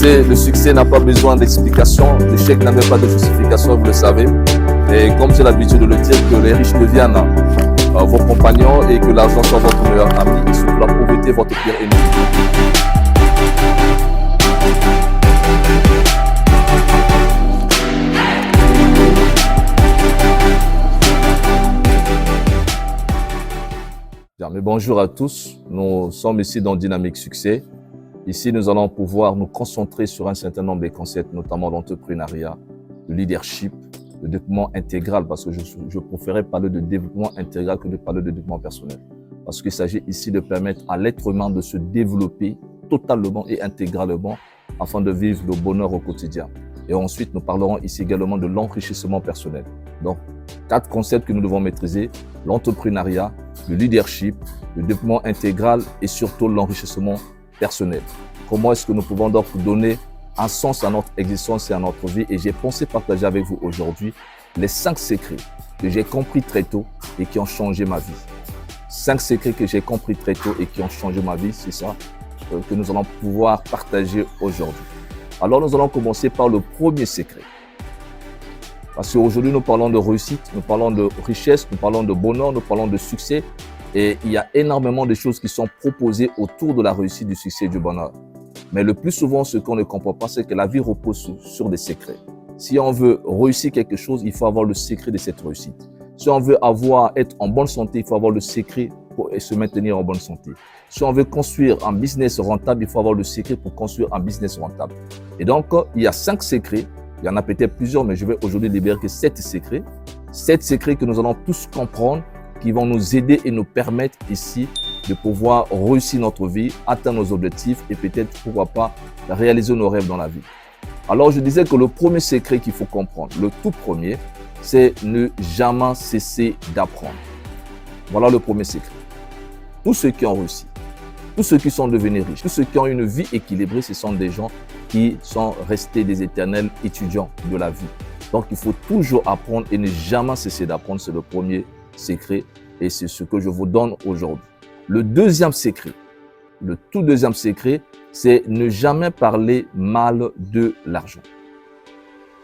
Le succès n'a pas besoin d'explication. L'échec n'a même pas de justification, vous le savez. Et comme j'ai l'habitude de le dire, que les riches deviennent vos compagnons et que l'argent soit votre meilleur ami et surtout la pauvreté votre pire ennemi. Bien, mais bonjour à tous, nous sommes ici dans Dynamique Succès. Ici, nous allons pouvoir nous concentrer sur un certain nombre de concepts, notamment l'entrepreneuriat, le leadership, le développement intégral, parce que je préférais parler de développement intégral que de parler de développement personnel. Parce qu'il s'agit ici de permettre à l'être humain de se développer totalement et intégralement afin de vivre le bonheur au quotidien. Et ensuite, nous parlerons ici également de l'enrichissement personnel. Donc, 4 concepts que nous devons maîtriser: l'entrepreneuriat, le leadership, le développement intégral et surtout l'enrichissement personnel. Comment est-ce que nous pouvons donc donner un sens à notre existence et à notre vie? Et j'ai pensé partager avec vous aujourd'hui les 5 secrets que j'ai compris très tôt et qui ont changé ma vie. 5 secrets que j'ai compris très tôt et qui ont changé ma vie, c'est ça que nous allons pouvoir partager aujourd'hui. Alors nous allons commencer par le premier secret. Parce qu'aujourd'hui nous parlons de réussite, nous parlons de richesse, nous parlons de bonheur, nous parlons de succès. Et il y a énormément de choses qui sont proposées autour de la réussite, du succès et du bonheur. Mais le plus souvent, ce qu'on ne comprend pas, c'est que la vie repose sur des secrets. Si on veut réussir quelque chose, il faut avoir le secret de cette réussite. Si on veut être en bonne santé, il faut avoir le secret pour se maintenir en bonne santé. Si on veut construire un business rentable, il faut avoir le secret pour construire un business rentable. Et donc, il y a 5 secrets. Il y en a peut-être plusieurs, mais je vais aujourd'hui libérer que 7 secrets. 7 secrets que nous allons tous comprendre, qui vont nous aider et nous permettre ici de pouvoir réussir notre vie, atteindre nos objectifs et peut-être, pourquoi pas, réaliser nos rêves dans la vie. Alors, je disais que le premier secret qu'il faut comprendre, le tout premier, c'est ne jamais cesser d'apprendre. Voilà le premier secret. Tous ceux qui ont réussi, tous ceux qui sont devenus riches, tous ceux qui ont une vie équilibrée, ce sont des gens qui sont restés des éternels étudiants de la vie. Donc, il faut toujours apprendre et ne jamais cesser d'apprendre. C'est le premier secret et c'est ce que je vous donne aujourd'hui. Le deuxième secret, le tout deuxième secret, c'est ne jamais parler mal de l'argent.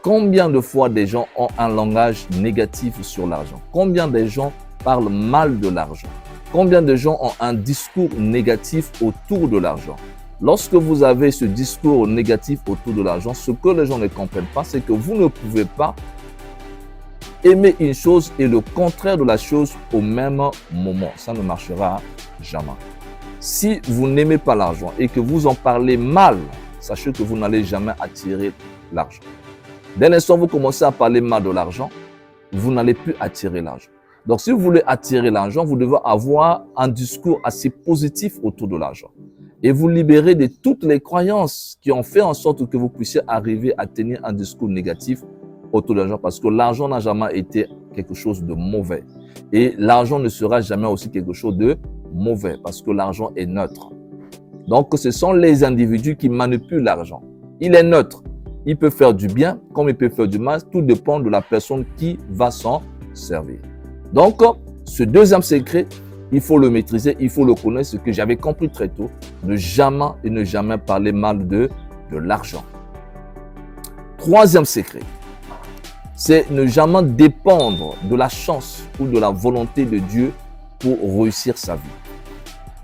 Combien de fois des gens ont un langage négatif sur l'argent? Combien de gens parlent mal de l'argent? Combien de gens ont un discours négatif autour de l'argent? Lorsque vous avez ce discours négatif autour de l'argent, ce que les gens ne comprennent pas, c'est que vous ne pouvez pas aimer une chose et le contraire de la chose au même moment. Ça ne marchera jamais. Si vous n'aimez pas l'argent et que vous en parlez mal, sachez que vous n'allez jamais attirer l'argent. Dès l'instant où vous commencez à parler mal de l'argent, vous n'allez plus attirer l'argent. Donc, si vous voulez attirer l'argent, vous devez avoir un discours assez positif autour de l'argent et vous libérer de toutes les croyances qui ont fait en sorte que vous puissiez arriver à tenir un discours négatif autour de l'argent, parce que l'argent n'a jamais été quelque chose de mauvais. Et l'argent ne sera jamais aussi quelque chose de mauvais, parce que l'argent est neutre. Donc, ce sont les individus qui manipulent l'argent. Il est neutre. Il peut faire du bien comme il peut faire du mal. Tout dépend de la personne qui va s'en servir. Donc, ce deuxième secret, il faut le maîtriser, il faut le connaître, ce que j'avais compris très tôt. Ne jamais parler mal de l'argent. Troisième secret, c'est ne jamais dépendre de la chance ou de la volonté de Dieu pour réussir sa vie.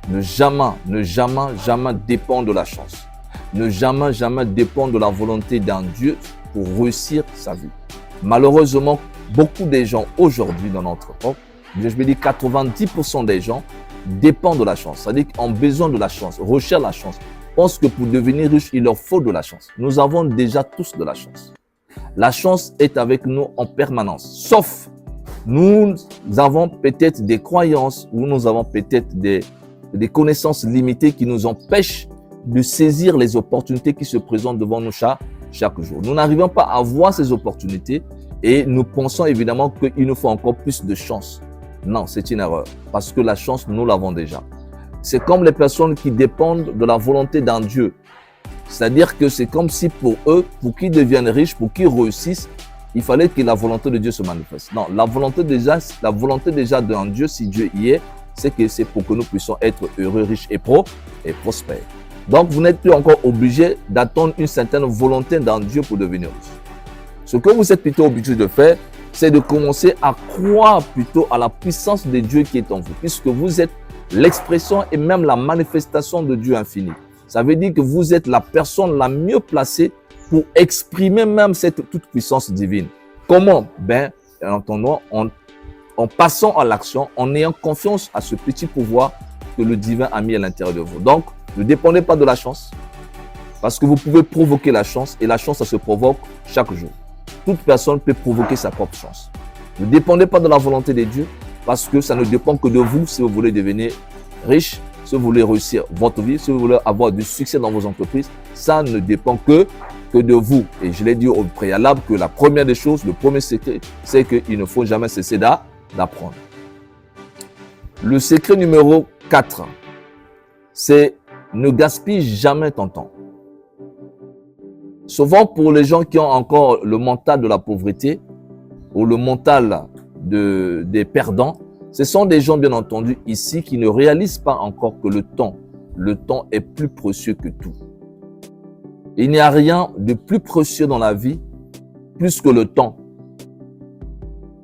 Ne jamais dépendre de la chance. Ne jamais dépendre de la volonté d'un Dieu pour réussir sa vie. Malheureusement, beaucoup de gens aujourd'hui dans notre époque, je vais dire 90% des gens dépendent de la chance. C'est-à-dire qu'ils ont besoin de la chance, recherchent la chance, pensent que pour devenir riche, il leur faut de la chance. Nous avons déjà tous de la chance. La chance est avec nous en permanence, sauf nous avons peut-être des croyances ou nous avons peut-être des connaissances limitées qui nous empêchent de saisir les opportunités qui se présentent devant nous chaque jour. Nous n'arrivons pas à voir ces opportunités et nous pensons évidemment qu'il nous faut encore plus de chance. Non, c'est une erreur parce que la chance, nous l'avons déjà. C'est comme les personnes qui dépendent de la volonté d'un Dieu. C'est-à-dire que c'est comme si pour eux, pour qu'ils deviennent riches, pour qu'ils réussissent, il fallait que la volonté de Dieu se manifeste. Non, la volonté déjà d'un Dieu, si Dieu y est, c'est que c'est pour que nous puissions être heureux, riches et prospères. Donc, vous n'êtes plus encore obligé d'attendre une certaine volonté dans Dieu pour devenir riche. Ce que vous êtes plutôt obligé de faire, c'est de commencer à croire plutôt à la puissance de Dieu qui est en vous, puisque vous êtes l'expression et même la manifestation de Dieu infini. Ça veut dire que vous êtes la personne la mieux placée pour exprimer même cette toute puissance divine. Comment? En entendant, en passant à l'action, en ayant confiance à ce petit pouvoir que le divin a mis à l'intérieur de vous. Donc, ne dépendez pas de la chance, parce que vous pouvez provoquer la chance, et la chance, ça se provoque chaque jour. Toute personne peut provoquer sa propre chance. Ne dépendez pas de la volonté de Dieu, parce que ça ne dépend que de vous si vous voulez devenir riche, si vous voulez réussir votre vie, si vous voulez avoir du succès dans vos entreprises. Ça ne dépend que de vous. Et je l'ai dit au préalable que la première des choses, le premier secret, c'est qu'il ne faut jamais cesser d'apprendre. Le secret numéro 4, c'est ne gaspille jamais ton temps. Souvent, pour les gens qui ont encore le mental de la pauvreté ou le mental des perdants, ce sont des gens, bien entendu, ici qui ne réalisent pas encore que le temps est plus précieux que tout. Il n'y a rien de plus précieux dans la vie, plus que le temps.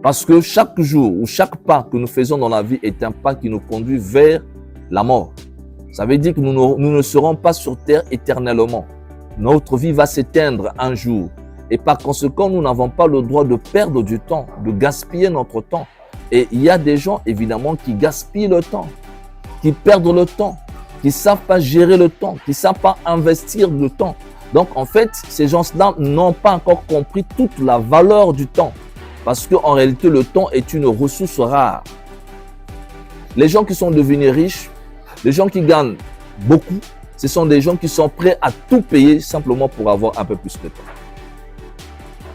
Parce que chaque jour ou chaque pas que nous faisons dans la vie est un pas qui nous conduit vers la mort. Ça veut dire que nous ne serons pas sur terre éternellement. Notre vie va s'éteindre un jour. Et par conséquent, nous n'avons pas le droit de perdre du temps, de gaspiller notre temps. Et il y a des gens, évidemment, qui gaspillent le temps, qui perdent le temps, qui ne savent pas gérer le temps, qui ne savent pas investir le temps. Donc, en fait, ces gens-là n'ont pas encore compris toute la valeur du temps. Parce qu'en réalité, le temps est une ressource rare. Les gens qui sont devenus riches, les gens qui gagnent beaucoup, ce sont des gens qui sont prêts à tout payer simplement pour avoir un peu plus de temps.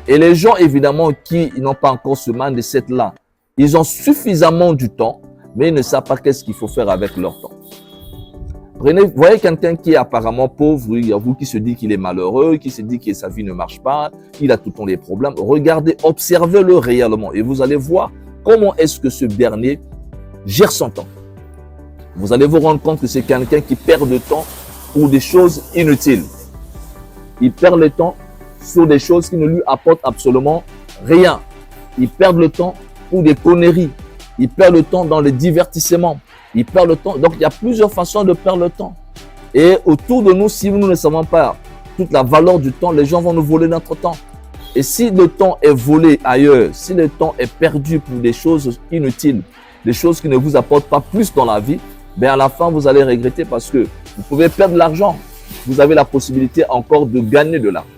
Et les gens, évidemment, qui n'ont pas encore ce mindset-là, ils ont suffisamment du temps, mais ils ne savent pas qu'est-ce qu'il faut faire avec leur temps. Voyez quelqu'un qui est apparemment pauvre, il y a vous qui se dit qu'il est malheureux, qui se dit que sa vie ne marche pas, il a tout le temps des problèmes. Regardez, observez-le réellement et vous allez voir comment est-ce que ce dernier gère son temps. Vous allez vous rendre compte que c'est quelqu'un qui perd de temps pour des choses inutiles. Il perd le temps sur des choses qui ne lui apportent absolument rien. Il perd le temps pour des conneries. Il perd le temps dans les divertissements. Il perd le temps. Donc, il y a plusieurs façons de perdre le temps. Et autour de nous, si nous ne savons pas toute la valeur du temps, les gens vont nous voler notre temps. Et si le temps est volé ailleurs, si le temps est perdu pour des choses inutiles, des choses qui ne vous apportent pas plus dans la vie, à la fin, vous allez regretter parce que vous pouvez perdre de l'argent. Vous avez la possibilité encore de gagner de l'argent.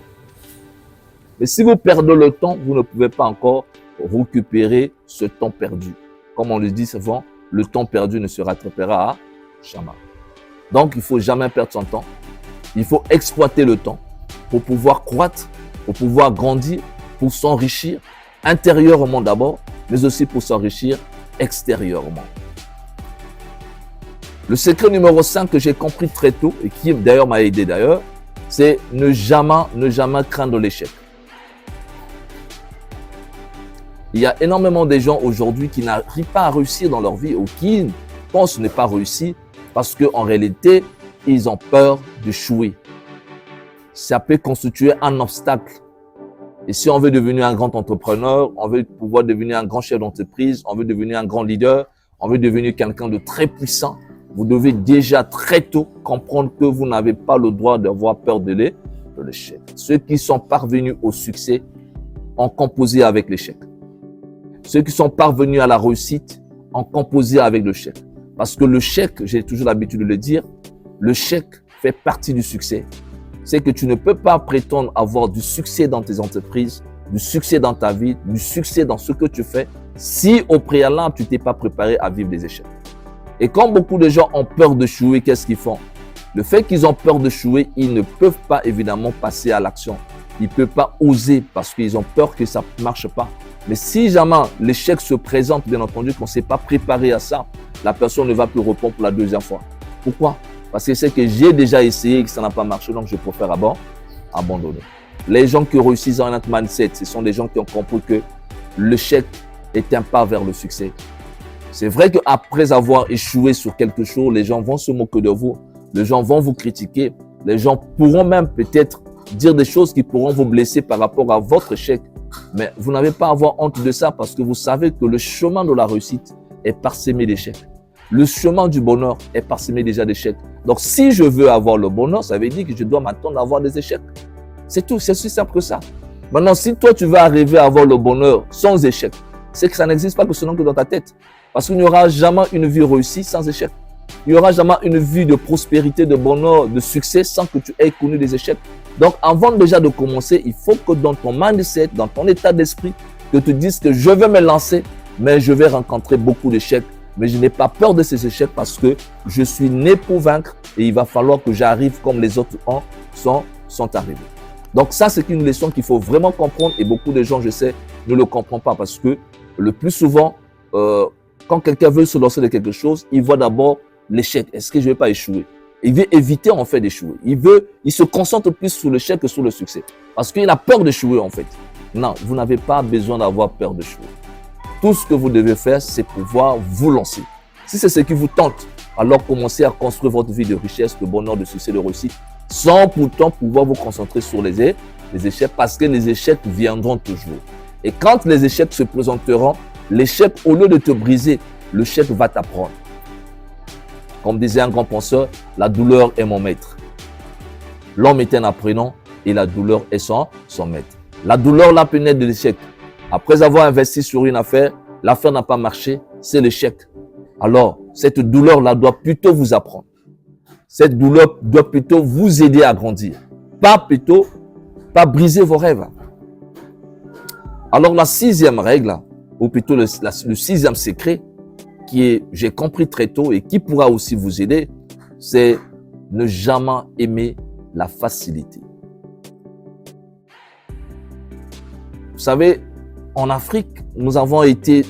Mais si vous perdez le temps, vous ne pouvez pas encore récupérer ce temps perdu. Comme on le dit souvent, le temps perdu ne se rattrapera à jamais. Donc, il ne faut jamais perdre son temps. Il faut exploiter le temps pour pouvoir croître, pour pouvoir grandir, pour s'enrichir intérieurement d'abord, mais aussi pour s'enrichir extérieurement. Le secret numéro 5 que j'ai compris très tôt et qui d'ailleurs m'a aidé d'ailleurs, c'est ne jamais craindre l'échec. Il y a énormément de gens aujourd'hui qui n'arrivent pas à réussir dans leur vie ou qui pensent ne pas réussir parce qu'en réalité, ils ont peur d'échouer. Ça peut constituer un obstacle. Et si on veut devenir un grand entrepreneur, on veut pouvoir devenir un grand chef d'entreprise, on veut devenir un grand leader, on veut devenir quelqu'un de très puissant, vous devez déjà très tôt comprendre que vous n'avez pas le droit d'avoir peur de l'échec. Ceux qui sont parvenus au succès ont composé avec l'échec. Ceux qui sont parvenus à la réussite ont composé avec l'échec. Parce que l'échec, j'ai toujours l'habitude de le dire, l'échec fait partie du succès. C'est que tu ne peux pas prétendre avoir du succès dans tes entreprises, du succès dans ta vie, du succès dans ce que tu fais, si au préalable, tu t'es pas préparé à vivre des échecs. Et quand beaucoup de gens ont peur d'échouer, qu'est-ce qu'ils font? Le fait qu'ils ont peur d'échouer, ils ne peuvent pas évidemment passer à l'action. Ils ne peuvent pas oser parce qu'ils ont peur que ça ne marche pas. Mais si jamais l'échec se présente, bien entendu, qu'on ne s'est pas préparé à ça, la personne ne va plus répondre pour la deuxième fois. Pourquoi? Parce que c'est que j'ai déjà essayé et que ça n'a pas marché, donc je préfère abandonner. Les gens qui réussissent dans notre mindset, ce sont des gens qui ont compris que l'échec est un pas vers le succès. C'est vrai qu'après avoir échoué sur quelque chose, les gens vont se moquer de vous, les gens vont vous critiquer, Les gens pourront même peut-être dire des choses qui pourront vous blesser par rapport à votre échec. Mais vous n'avez pas à avoir honte de ça parce que vous savez que le chemin de la réussite est parsemé d'échecs. Le chemin du bonheur est parsemé déjà d'échecs. Donc, si je veux avoir le bonheur, ça veut dire que je dois m'attendre à avoir des échecs. C'est tout, c'est aussi simple que ça. Maintenant, si toi, tu veux arriver à avoir le bonheur sans échec, c'est que ça n'existe pas que seulement que dans ta tête. Parce qu'il n'y aura jamais une vie réussie sans échec. Il n'y aura jamais une vie de prospérité, de bonheur, de succès sans que tu aies connu des échecs. Donc, avant déjà de commencer, il faut que dans ton mindset, dans ton état d'esprit, que tu te dises que je vais me lancer, mais je vais rencontrer beaucoup d'échecs. Mais je n'ai pas peur de ces échecs parce que je suis né pour vaincre et il va falloir que j'arrive comme les autres sont arrivés. Donc ça, c'est une leçon qu'il faut vraiment comprendre et beaucoup de gens, je sais, ne le comprennent pas parce que le plus souvent, quand quelqu'un veut se lancer de quelque chose, il voit d'abord l'échec. Est-ce que je ne vais pas échouer? Il veut éviter en fait d'échouer. Il se concentre plus sur l'échec que sur le succès parce qu'il a peur d'échouer en fait. Non, vous n'avez pas besoin d'avoir peur d'échouer. Tout ce que vous devez faire, c'est pouvoir vous lancer. Si c'est ce qui vous tente, alors commencez à construire votre vie de richesse, de bonheur, de succès, de réussite, sans pourtant pouvoir vous concentrer sur les échecs, parce que les échecs viendront toujours. Et quand les échecs se présenteront, l'échec, au lieu de te briser, l'échec va t'apprendre. Comme disait un grand penseur, la douleur est mon maître. L'homme est un apprenant et la douleur est son maître. La douleur, là, peut naître de l'échec. Après avoir investi sur une affaire, l'affaire n'a pas marché, c'est l'échec. Alors, cette douleur-là doit plutôt vous apprendre. Cette douleur doit plutôt vous aider à grandir. Pas briser vos rêves. Alors, la sixième règle, ou plutôt le sixième secret, j'ai compris très tôt et qui pourra aussi vous aider, c'est ne jamais aimer la facilité. Vous savez, en Afrique, nous avons été,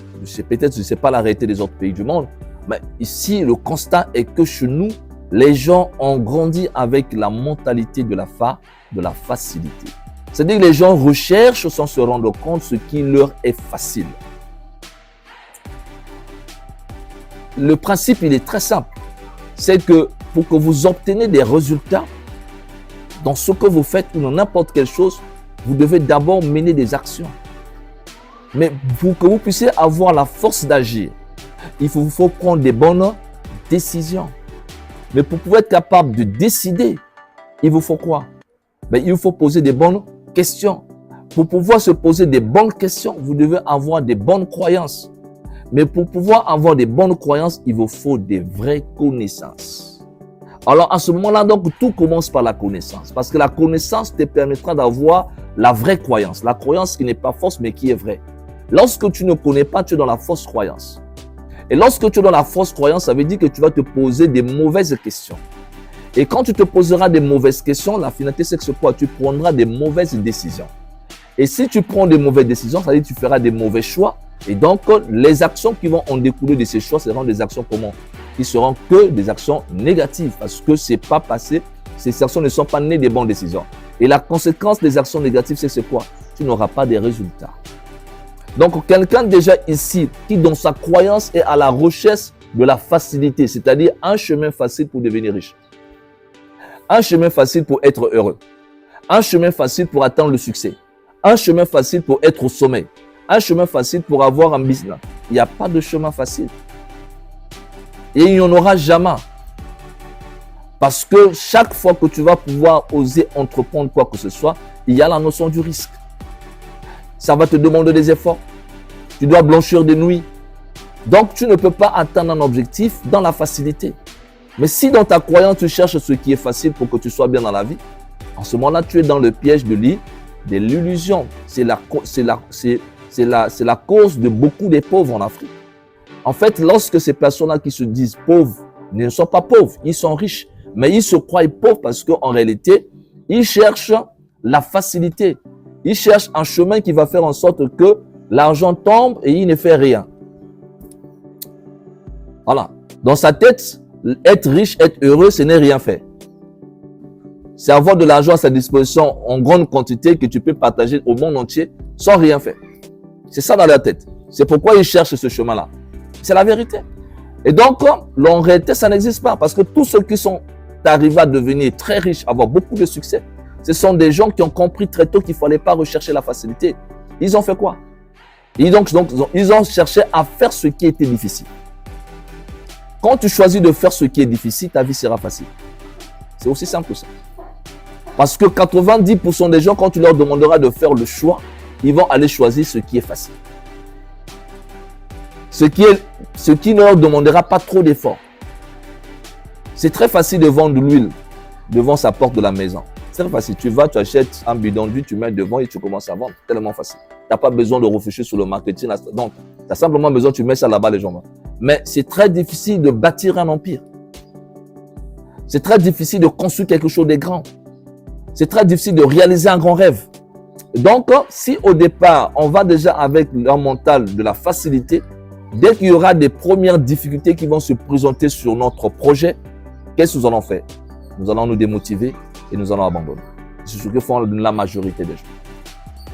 peut-être, je ne sais pas la réalité des autres pays du monde, mais ici, le constat est que chez nous, les gens ont grandi avec la mentalité de la facilité. C'est-à-dire que les gens recherchent sans se rendre compte ce qui leur est facile. Le principe, il est très simple. C'est que pour que vous obteniez des résultats dans ce que vous faites ou dans n'importe quelle chose, vous devez d'abord mener des actions. Mais pour que vous puissiez avoir la force d'agir, il faut prendre des bonnes décisions. Mais pour pouvoir être capable de décider, il vous faut quoi? Il vous faut poser des bonnes questions. Pour pouvoir se poser des bonnes questions, vous devez avoir des bonnes croyances. Mais pour pouvoir avoir des bonnes croyances, il vous faut des vraies connaissances. Alors à ce moment-là, donc, tout commence par la connaissance. Parce que la connaissance te permettra d'avoir la vraie croyance. La croyance qui n'est pas fausse, mais qui est vraie. Lorsque tu ne connais pas, tu es dans la fausse croyance. Et lorsque tu es dans la fausse croyance, ça veut dire que tu vas te poser des mauvaises questions. Et quand tu te poseras des mauvaises questions, la finalité, c'est que ce quoi? Tu prendras des mauvaises décisions. Et si tu prends des mauvaises décisions, ça veut dire que tu feras des mauvais choix. Et donc, les actions qui vont en découler de ces choix seront des actions comment? Qui seront que des actions négatives parce que c'est pas passé. Ces actions ne sont pas nées des bonnes décisions. Et la conséquence des actions négatives, c'est quoi? Tu n'auras pas de résultats. Donc, quelqu'un déjà ici qui, dans sa croyance, est à la recherche de la facilité, c'est-à-dire un chemin facile pour devenir riche. Un chemin facile pour être heureux. Un chemin facile pour atteindre le succès. Un chemin facile pour être au sommet. Un chemin facile pour avoir un business. Il n'y a pas de chemin facile. Et il n'y en aura jamais. Parce que chaque fois que tu vas pouvoir oser entreprendre quoi que ce soit, il y a la notion du risque. Ça va te demander des efforts. Tu dois blanchir des nuits. Donc, tu ne peux pas atteindre un objectif dans la facilité. Mais si dans ta croyance, tu cherches ce qui est facile pour que tu sois bien dans la vie, en ce moment-là, tu es dans le piège de l'illusion. C'est la cause de beaucoup des pauvres en Afrique. En fait, lorsque ces personnes-là qui se disent pauvres ne sont pas pauvres, ils sont riches, mais ils se croient pauvres parce qu'en réalité, ils cherchent la facilité. Ils cherchent un chemin qui va faire en sorte que l'argent tombe et il ne fait rien. Voilà. Dans sa tête, être riche, être heureux, ce n'est rien faire. C'est avoir de l'argent à sa disposition en grande quantité que tu peux partager au monde entier sans rien faire. C'est ça dans leur tête. C'est pourquoi ils cherchent ce chemin-là. C'est la vérité. Et donc, en réalité, ça n'existe pas parce que tous ceux qui sont arrivé à devenir très riche, avoir beaucoup de succès, ce sont des gens qui ont compris très tôt qu'il ne fallait pas rechercher la facilité. Ils ont fait quoi? Ils ont cherché à faire ce qui était difficile. Quand tu choisis de faire ce qui est difficile, ta vie sera facile. C'est aussi simple que ça. Parce que 90% des gens, quand tu leur demanderas de faire le choix, ils vont aller choisir ce qui est facile. Ce qui ne leur demandera pas trop d'efforts. C'est très facile de vendre de l'huile devant sa porte de la maison. C'est très facile. Tu vas, tu achètes un bidon d'huile, tu mets devant et tu commences à vendre. Tellement facile. Tu n'as pas besoin de réfléchir sur le marketing. Donc, tu as simplement besoin, tu mets ça là-bas, les gens vont. Mais c'est très difficile de bâtir un empire. C'est très difficile de construire quelque chose de grand. C'est très difficile de réaliser un grand rêve. Donc, si au départ, on va déjà avec un mental de la facilité, dès qu'il y aura des premières difficultés qui vont se présenter sur notre projet, qu'est-ce que nous allons faire? Nous allons nous démotiver et nous allons abandonner. C'est ce que font la majorité des gens.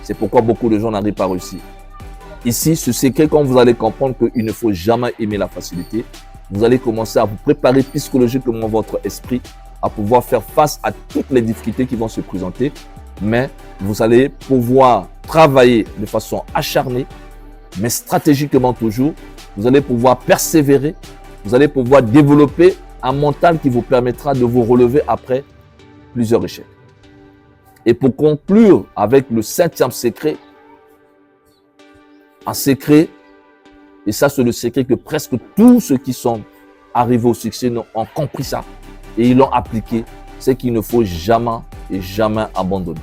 C'est pourquoi beaucoup de gens n'arrivent pas à réussir. Ici, ce secret, quand vous allez comprendre qu'il ne faut jamais aimer la facilité, vous allez commencer à vous préparer psychologiquement votre esprit à pouvoir faire face à toutes les difficultés qui vont se présenter, mais vous allez pouvoir travailler de façon acharnée, mais stratégiquement toujours. Vous allez pouvoir persévérer, vous allez pouvoir développer un mental qui vous permettra de vous relever après plusieurs échecs. Et pour conclure avec le 7e secret, un secret, et ça c'est le secret que presque tous ceux qui sont arrivés au succès ont compris ça et ils l'ont appliqué, c'est qu'il ne faut jamais et jamais abandonner.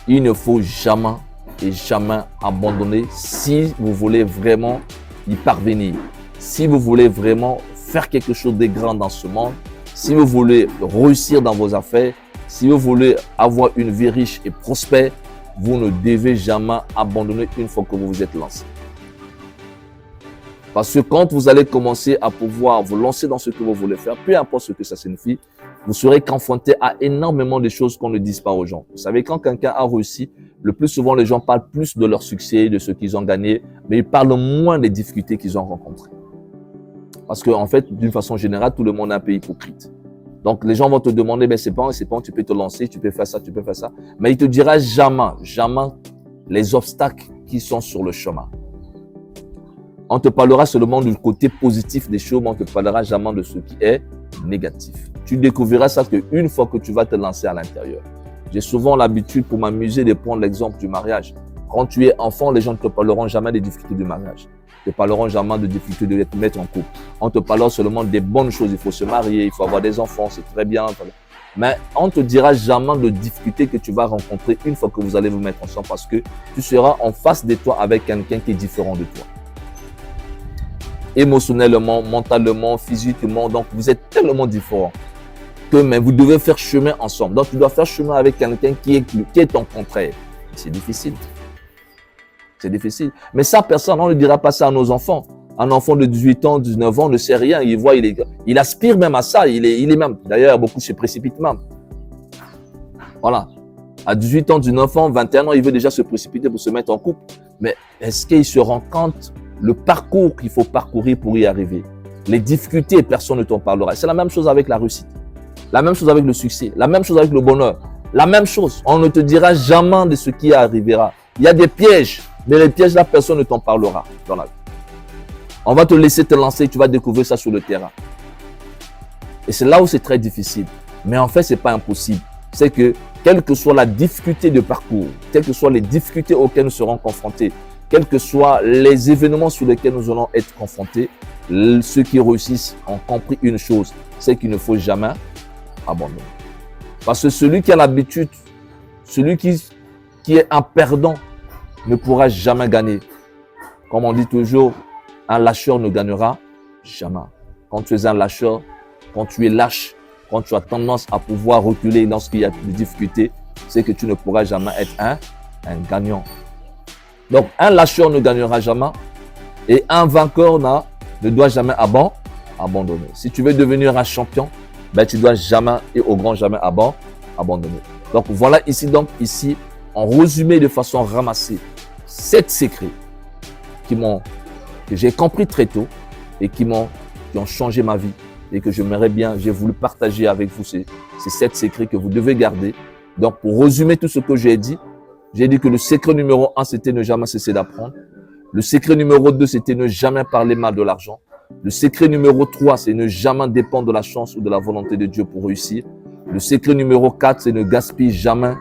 Il ne faut jamais et jamais abandonner si vous voulez vraiment y parvenir. Si vous voulez vraiment faire quelque chose de grand dans ce monde, si vous voulez réussir dans vos affaires, si vous voulez avoir une vie riche et prospère, vous ne devez jamais abandonner une fois que vous vous êtes lancé. Parce que quand vous allez commencer à pouvoir vous lancer dans ce que vous voulez faire, peu importe ce que ça signifie, vous serez confronté à énormément de choses qu'on ne dit pas aux gens. Vous savez, quand quelqu'un a réussi, le plus souvent, les gens parlent plus de leur succès, de ce qu'ils ont gagné, mais ils parlent moins des difficultés qu'ils ont rencontrées. Parce qu'en fait, d'une façon générale, tout le monde est un peu hypocrite. Donc, les gens vont te demander, ben, c'est pas, tu peux te lancer, tu peux faire ça, tu peux faire ça. Mais il te dira jamais les obstacles qui sont sur le chemin. On te parlera seulement du côté positif des choses, mais on ne te parlera jamais de ce qui est négatif. Tu découvriras ça qu'une fois que tu vas te lancer à l'intérieur. J'ai souvent l'habitude, pour m'amuser, de prendre l'exemple du mariage. Quand tu es enfant, les gens ne te parleront jamais des difficultés du mariage. Ils ne te parleront jamais de difficultés de te mettre en couple. On te parlera seulement des bonnes choses. Il faut se marier, il faut avoir des enfants, c'est très bien. Mais on ne te dira jamais de difficultés que tu vas rencontrer une fois que vous allez vous mettre ensemble parce que tu seras en face de toi avec quelqu'un qui est différent de toi. Émotionnellement, mentalement, physiquement, donc vous êtes tellement différents que mais vous devez faire chemin ensemble. Donc tu dois faire chemin avec quelqu'un qui est ton contraire. C'est difficile. C'est difficile. Mais ça, personne, on ne dira pas ça à nos enfants. Un enfant de 18 ans, 19 ans ne sait rien. Il voit, il aspire même à ça. Il est même, d'ailleurs, beaucoup se précipitent même. Voilà. À 18 ans, 19 ans, 21 ans, il veut déjà se précipiter pour se mettre en couple. Mais est-ce qu'il se rend compte le parcours qu'il faut parcourir pour y arriver? Les difficultés, personne ne t'en parlera. C'est la même chose avec la réussite. La même chose avec le succès. La même chose avec le bonheur. La même chose. On ne te dira jamais de ce qui arrivera. Il y a des pièges. Mais les pièges, là, personne ne t'en parlera dans la vie. On va te laisser te lancer, tu vas découvrir ça sur le terrain. Et c'est là où c'est très difficile. Mais en fait, ce n'est pas impossible. C'est que, quelle que soit la difficulté de parcours, quelles que soient les difficultés auxquelles nous serons confrontés, quels que soient les événements sur lesquels nous allons être confrontés, ceux qui réussissent ont compris une chose, c'est qu'il ne faut jamais abandonner. Parce que celui qui a l'habitude, celui qui est un perdant, ne pourra jamais gagner. Comme on dit toujours, un lâcheur ne gagnera jamais. Quand tu es un lâcheur, quand tu es lâche, quand tu as tendance à pouvoir reculer lorsqu'il y a des difficultés, c'est que tu ne pourras jamais être un gagnant. Donc, un lâcheur ne gagnera jamais et un vainqueur ne doit jamais abandonner. Si tu veux devenir un champion, ben, tu dois jamais et au grand jamais abandonner. Donc, voilà ici, en résumé de façon ramassée, 7 secrets que j'ai compris très tôt et qui ont changé ma vie et que j'aimerais bien, j'ai voulu partager avec vous ces 7 secrets que vous devez garder. Donc, pour résumer tout ce que j'ai dit que le secret numéro 1, c'était ne jamais cesser d'apprendre. Le secret numéro 2, c'était ne jamais parler mal de l'argent. Le secret numéro 3, c'est ne jamais dépendre de la chance ou de la volonté de Dieu pour réussir. Le secret numéro 4, c'est ne gaspiller jamais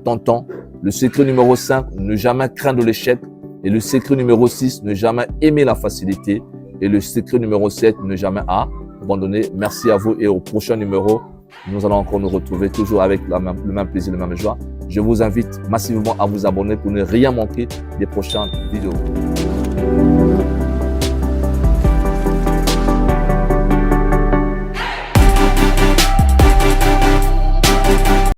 ton temps. Le secret numéro 5, ne jamais craindre l'échec. Et le secret numéro 6, ne jamais aimer la facilité. Et le secret numéro 7, ne jamais abandonner. Merci à vous et au prochain numéro, nous allons encore nous retrouver toujours avec le même plaisir, la même joie. Je vous invite massivement à vous abonner pour ne rien manquer des prochaines vidéos.